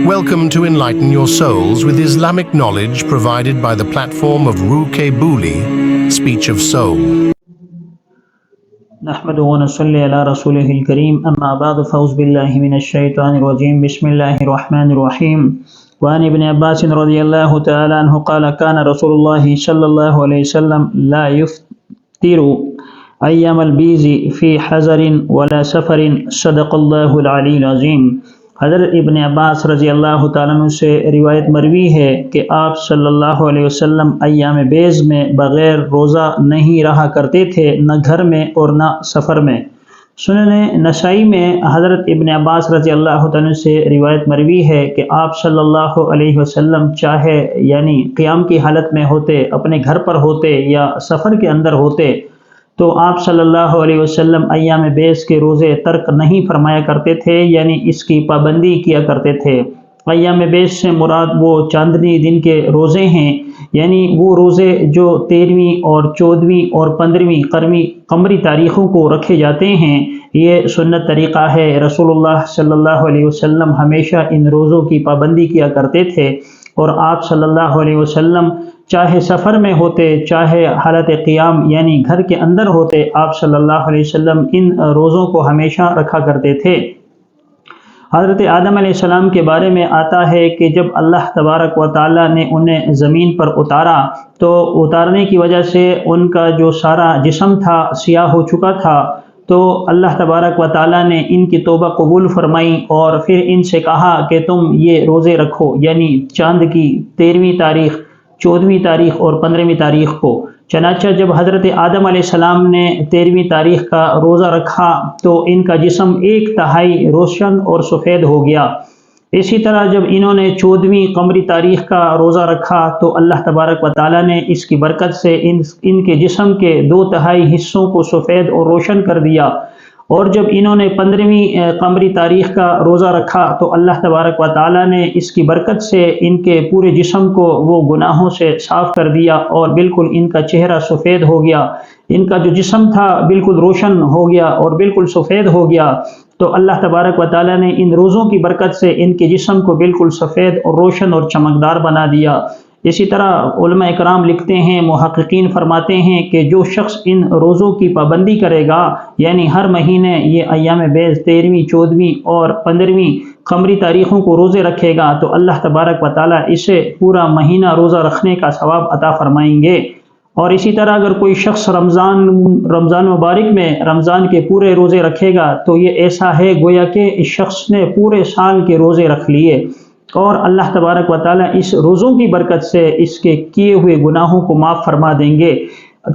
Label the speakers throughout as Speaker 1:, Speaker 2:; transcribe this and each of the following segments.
Speaker 1: Welcome to enlighten your souls with Islamic knowledge provided by the platform of Rooh Booli, Speech of Soul.
Speaker 2: نحمد و نصلی علی رسولہ الکریم اما بعد فاعوذ باللہ من الشیطان الرجیم بسم اللہ الرحمن الرحیم وعن ابن عباس رضی اللہ تعالی عنہ قال كان رسول اللہ صلی اللہ علیہ وسلم لا يفطر ایام البیض فی حضر ولا سفر صدق اللہ العلی العظیم۔ حضرت ابن عباس رضی اللہ تعالیٰ عنہ سے روایت مروی ہے کہ آپ صلی اللہ علیہ وسلم ایام بیض میں بغیر روزہ نہیں رہا کرتے تھے، نہ گھر میں اور نہ سفر میں۔ سنن نسائی میں حضرت ابن عباس رضی اللہ تعالیٰ عنہ سے روایت مروی ہے کہ آپ صلی اللہ علیہ وسلم چاہے یعنی قیام کی حالت میں ہوتے، اپنے گھر پر ہوتے یا سفر کے اندر ہوتے، تو آپ صلی اللہ علیہ وسلم ایام بیض کے روزے ترک نہیں فرمایا کرتے تھے، یعنی اس کی پابندی کیا کرتے تھے۔ ایام بیض سے مراد وہ چاندنی دن کے روزے ہیں، یعنی وہ روزے جو 13ویں اور 14ویں اور 15ویں قمری تاریخوں کو رکھے جاتے ہیں۔ یہ سنت طریقہ ہے، رسول اللہ صلی اللہ علیہ وسلم ہمیشہ ان روزوں کی پابندی کیا کرتے تھے، اور آپ صلی اللہ علیہ وسلم چاہے سفر میں ہوتے چاہے حالت قیام یعنی گھر کے اندر ہوتے، آپ صلی اللہ علیہ وسلم ان روزوں کو ہمیشہ رکھا کرتے تھے۔ حضرت آدم علیہ السلام کے بارے میں آتا ہے کہ جب اللہ تبارک و تعالیٰ نے انہیں زمین پر اتارا تو اتارنے کی وجہ سے ان کا جو سارا جسم تھا سیاہ ہو چکا تھا، تو اللہ تبارک و تعالیٰ نے ان کی توبہ قبول فرمائی اور پھر ان سے کہا کہ تم یہ روزے رکھو، یعنی چاند کی 13ویں تاریخ، 14ویں تاریخ اور 15ویں تاریخ کو۔ چنانچہ جب حضرت آدم علیہ السلام نے 13ویں تاریخ کا روزہ رکھا تو ان کا جسم 1/3 روشن اور سفید ہو گیا۔ اسی طرح جب انہوں نے 14ویں قمری تاریخ کا روزہ رکھا تو اللہ تبارک و تعالیٰ نے اس کی برکت سے ان کے جسم کے 2/3 حصوں کو سفید اور روشن کر دیا، اور جب انہوں نے 15ویں قمری تاریخ کا روزہ رکھا تو اللہ تبارک و تعالیٰ نے اس کی برکت سے ان کے پورے جسم کو وہ گناہوں سے صاف کر دیا، اور بالکل ان کا چہرہ سفید ہو گیا، ان کا جو جسم تھا بالکل روشن ہو گیا اور بالکل سفید ہو گیا۔ تو اللہ تبارک و تعالیٰ نے ان روزوں کی برکت سے ان کے جسم کو بالکل سفید اور روشن اور چمکدار بنا دیا۔ اسی طرح علماء اکرام لکھتے ہیں، محققین فرماتے ہیں کہ جو شخص ان روزوں کی پابندی کرے گا، یعنی ہر مہینے یہ ایام بیض 13ویں، 14ویں اور 15ویں قمری تاریخوں کو روزے رکھے گا، تو اللہ تبارک و تعالیٰ اسے پورا مہینہ روزہ رکھنے کا ثواب عطا فرمائیں گے۔ اور اسی طرح اگر کوئی شخص رمضان مبارک میں رمضان کے پورے روزے رکھے گا تو یہ ایسا ہے گویا کہ اس شخص نے پورے سال کے روزے رکھ لیے، اور اللہ تبارک و تعالیٰ اس روزوں کی برکت سے اس کے کیے ہوئے گناہوں کو معاف فرما دیں گے،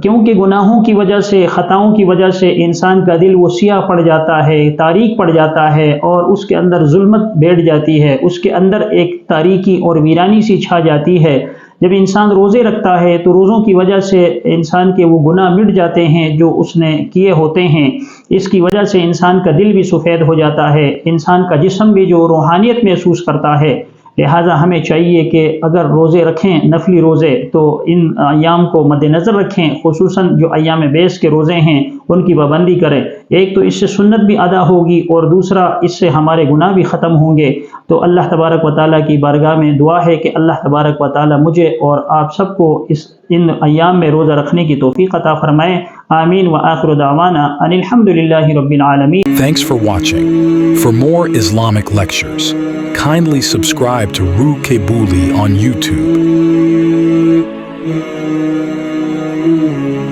Speaker 2: کیونکہ گناہوں کی وجہ سے، خطاؤں کی وجہ سے انسان کا دل وہ سیاہ پڑ جاتا ہے، تاریک پڑ جاتا ہے، اور اس کے اندر ظلمت بیٹھ جاتی ہے، اس کے اندر ایک تاریکی اور ویرانی سی چھا جاتی ہے۔ جب انسان روزے رکھتا ہے تو روزوں کی وجہ سے انسان کے وہ گناہ مٹ جاتے ہیں جو اس نے کیے ہوتے ہیں، اس کی وجہ سے انسان کا دل بھی سفید ہو جاتا ہے، انسان کا جسم بھی جو روحانیت محسوس کرتا ہے۔ لہٰذا ہمیں چاہیے کہ اگر روزے رکھیں نفلی روزے تو ان ایام کو مد نظر رکھیں، خصوصاً جو ایام بیض کے روزے ہیں ان کی پابندی کریں۔ ایک تو اس سے سنت بھی ادا ہوگی، اور دوسرا اس سے ہمارے گناہ بھی ختم ہوں گے۔ تو اللہ تبارک و تعالیٰ کی بارگاہ میں دعا ہے کہ اللہ تبارک و تعالیٰ مجھے اور آپ سب کو ان ایام میں روزہ رکھنے کی توفیق عطا فرمائے۔ آمین وآخر دعوانا ان الحمد للہ رب العالمین۔
Speaker 3: Thanks for watching. For more Islamic lectures, kindly subscribe to Rooh Booli on YouTube.